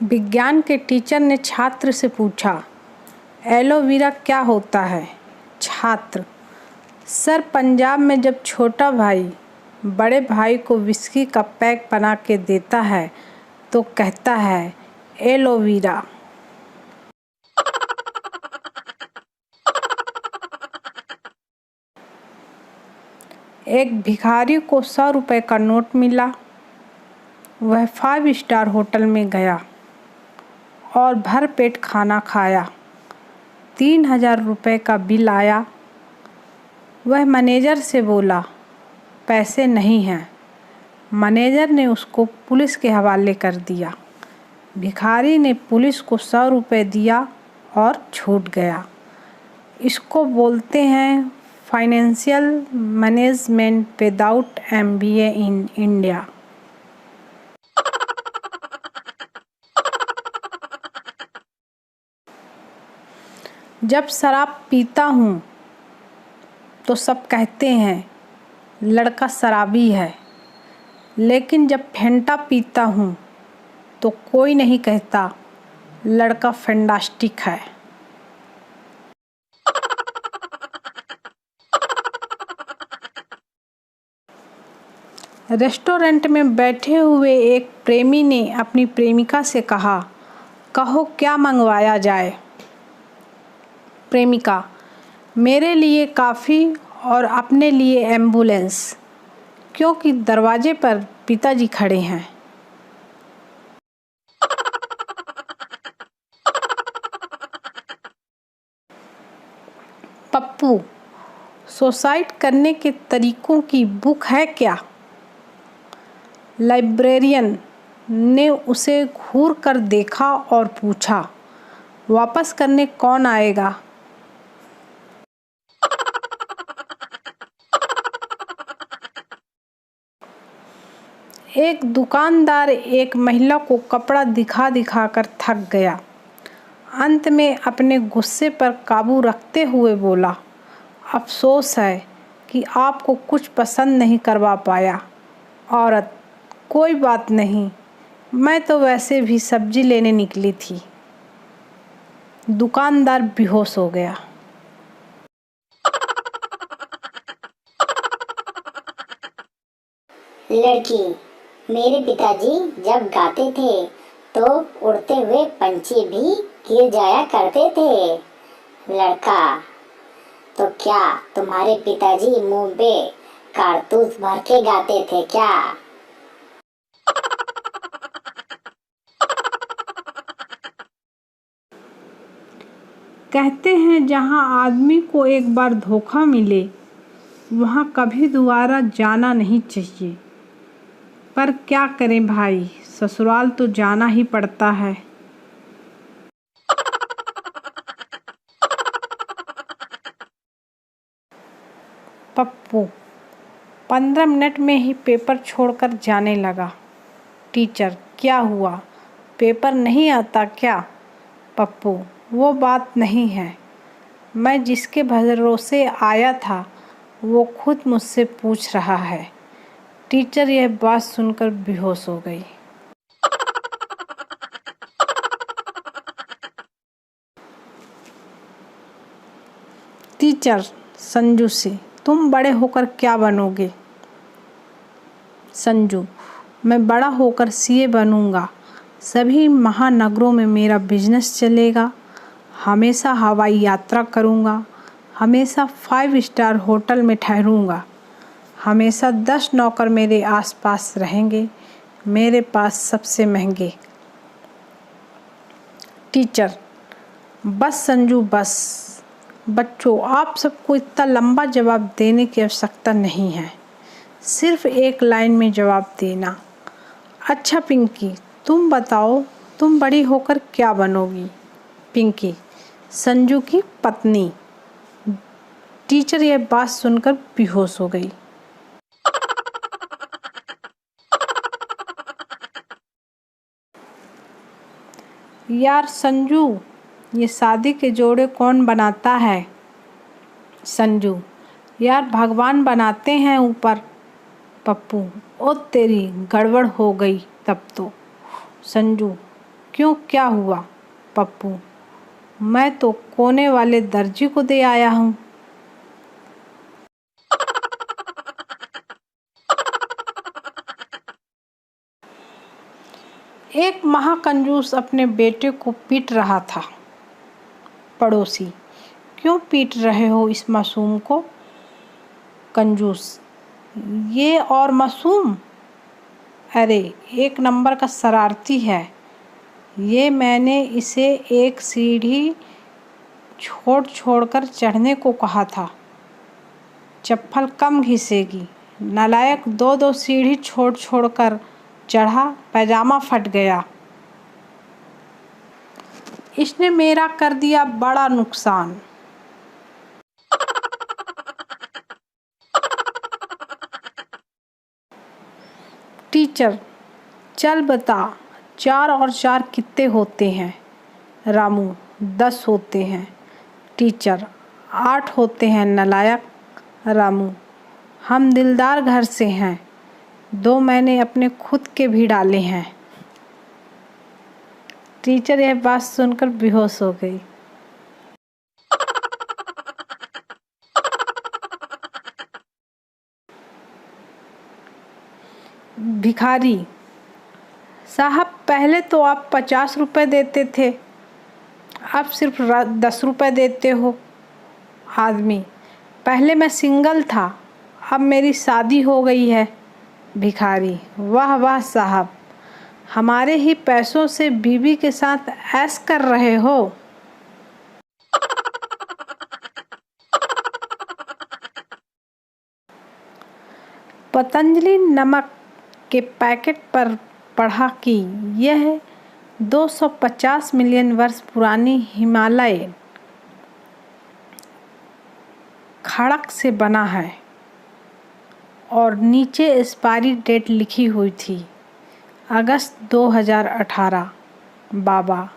विज्ञान के टीचर ने छात्र से पूछा, एलोवेरा क्या होता है? छात्र, सर पंजाब में जब छोटा भाई बड़े भाई को विस्की का पैक बना के देता है तो कहता है एलोवेरा। एक भिखारी को 100 रुपये का नोट मिला। वह 5 स्टार होटल में गया और भर पेट खाना खाया। 3000 रुपये का बिल आया। वह मैनेजर से बोला, पैसे नहीं हैं। मैनेजर ने उसको पुलिस के हवाले कर दिया। भिखारी ने पुलिस को 100 रुपये दिया और छूट गया। इसको बोलते हैं financial management without MBA in India. जब शराब पीता हूँ तो सब कहते हैं लड़का शराबी है, लेकिन जब फेंटा पीता हूँ तो कोई नहीं कहता लड़का फैंटास्टिक है। रेस्टोरेंट में बैठे हुए एक प्रेमी ने अपनी प्रेमिका से कहा, कहो क्या मंगवाया जाए? प्रेमिका, मेरे लिए कॉफ़ी और अपने लिए एम्बुलेंस, क्योंकि दरवाजे पर पिताजी खड़े हैं। पप्पू, सुसाइड करने के तरीकों की बुक है क्या? लाइब्रेरियन ने उसे घूर कर देखा और पूछा, वापस करने कौन आएगा? एक दुकानदार एक महिला को कपड़ा दिखा दिखा कर थक गया। अंत में अपने गुस्से पर काबू रखते हुए बोला, अफसोस है कि आपको कुछ पसंद नहीं करवा पाया। औरत, कोई बात नहीं, मैं तो वैसे भी सब्जी लेने निकली थी। दुकानदार बेहोश हो गया। लड़की, मेरे पिताजी जब गाते थे तो उड़ते हुए पंछी भी गिर जाया करते थे। लड़का, तो क्या तुम्हारे पिताजी मुंह पे कारतूस भर के गाते थे क्या? कहते हैं जहाँ आदमी को एक बार धोखा मिले वहाँ कभी दोबारा जाना नहीं चाहिए। पर क्या करें भाई, ससुराल तो जाना ही पड़ता है। पप्पू 15 मिनट में ही पेपर छोड़कर जाने लगा। टीचर, क्या हुआ, पेपर नहीं आता क्या? पप्पू, वो बात नहीं है, मैं जिसके भरोसे आया था वो खुद मुझसे पूछ रहा है। टीचर यह बात सुनकर बेहोश हो गई। टीचर संजू से, तुम बड़े होकर क्या बनोगे? संजू, मैं बड़ा होकर CA बनूंगा। सभी महानगरों में मेरा बिजनेस चलेगा। हमेशा हवाई यात्रा करूंगा। हमेशा 5 स्टार होटल में ठहरूंगा। हमेशा 10 नौकर मेरे आसपास रहेंगे, मेरे पास सबसे महंगे। टीचर, बस संजू बस। बच्चों, आप सबको इतना लंबा जवाब देने की आवश्यकता नहीं है, सिर्फ एक लाइन में जवाब देना। अच्छा पिंकी, तुम बताओ, तुम बड़ी होकर क्या बनोगी? पिंकी, संजू की पत्नी। टीचर यह बात सुनकर बेहोश हो गई। यार संजू, ये शादी के जोड़े कौन बनाता है? संजू, यार भगवान बनाते हैं ऊपर। पप्पू, ओ तेरी गड़बड़ हो गई तब तो। संजू, क्यों, क्या हुआ पप्पू? मैं तो कोने वाले दर्जी को दे आया हूँ। एक महाकंजूस अपने बेटे को पीट रहा था। पड़ोसी: क्यों पीट रहे हो इस मासूम को? कंजूस: ये और मासूम? अरे, एक नंबर का शरारती है। ये मैंने इसे एक सीढ़ी छोड़-छोड़कर चढ़ने को कहा था। चप्पल कम घिसेगी। नालायक, 2-2 सीढ़ी छोड़-छोड़कर चढ़ा, पैजामा फट गया। इसने मेरा कर दिया बड़ा नुकसान। टीचर: चल बता, 4 और 4 कितने होते हैं? रामू: 10 होते हैं। टीचर: 8 होते हैं नालायक। रामू: हम दिलदार घर से हैं, 2 मैंने अपने खुद के भी डाले हैं। टीचर यह बात सुनकर बेहोश हो गई। भिखारी: साहब, पहले तो आप 50 रुपए देते थे, अब सिर्फ 10 रुपए देते हो। आदमी: पहले मैं सिंगल था, अब मेरी शादी हो गई है। भिखारी: वाह वाह साहब, हमारे ही पैसों से बीवी के साथ ऐश कर रहे हो। पतंजलि नमक के पैकेट पर पढ़ा कि यह 250 मिलियन वर्ष पुरानी हिमालय खड़क से बना है और नीचे एक्सपायरी डेट लिखी हुई थी, अगस्त 2018। बाबा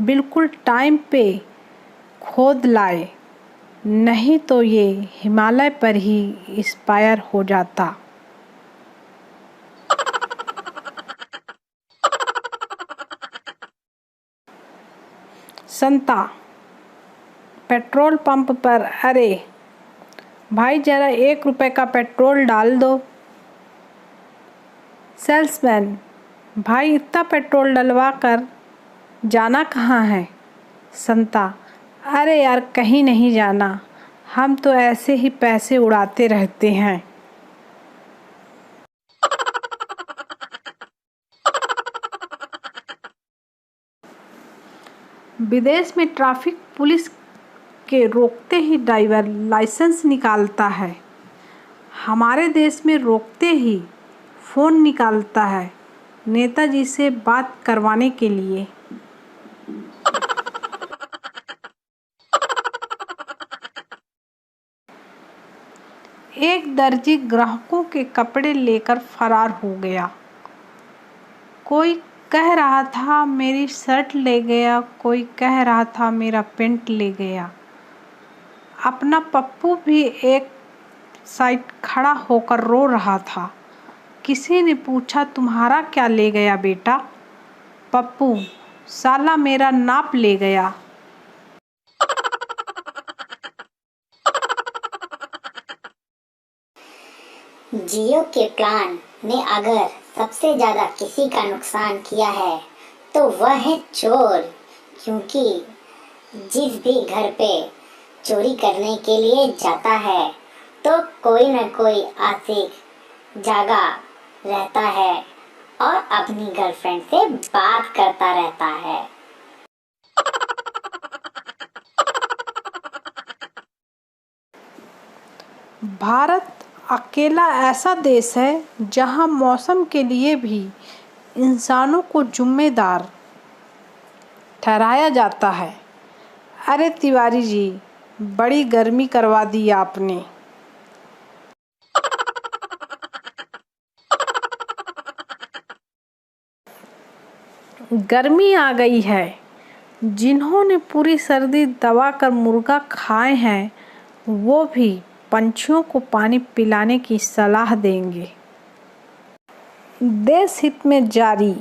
बिल्कुल टाइम पे खोद लाए, नहीं तो ये हिमालय पर ही एक्सपायर हो जाता। संता पेट्रोल पंप पर: अरे भाई, जरा 1 रुपए का पेट्रोल डाल दो। सेल्समैन: भाई, इतना पेट्रोल डलवा कर जाना कहाँ है? संता: अरे यार, कहीं नहीं जाना, हम तो ऐसे ही पैसे उड़ाते रहते हैं। विदेश में ट्रैफिक पुलिस के रोकते ही ड्राइवर लाइसेंस निकालता है, हमारे देश में रोकते ही फ़ोन निकालता है नेताजी से बात करवाने के लिए। एक दर्जी ग्राहकों के कपड़े लेकर फरार हो गया। कोई कह रहा था मेरी शर्ट ले गया, कोई कह रहा था मेरा पेंट ले गया। अपना पप्पू भी एक साइड खड़ा होकर रो रहा था। किसी ने पूछा, तुम्हारा क्या ले गया बेटा? पप्पू: साला मेरा नाप ले गया। जियो के प्लान ने अगर सबसे ज्यादा किसी का नुकसान किया है तो वह है चोर, क्योंकि जिस भी घर पे चोरी करने के लिए जाता है तो कोई न कोई आशिक जागा रहता है और अपनी गर्लफ्रेंड से बात करता रहता है। भारत अकेला ऐसा देश है जहां मौसम के लिए भी इंसानों को जिम्मेदार ठहराया जाता है। अरे तिवारी जी, बड़ी गर्मी करवा दी आपने। गर्मी आ गई है। जिन्होंने पूरी सर्दी दबा कर मुर्गा खाए हैं, वो भी पंछियों को पानी पिलाने की सलाह देंगे। देश हित में जारी।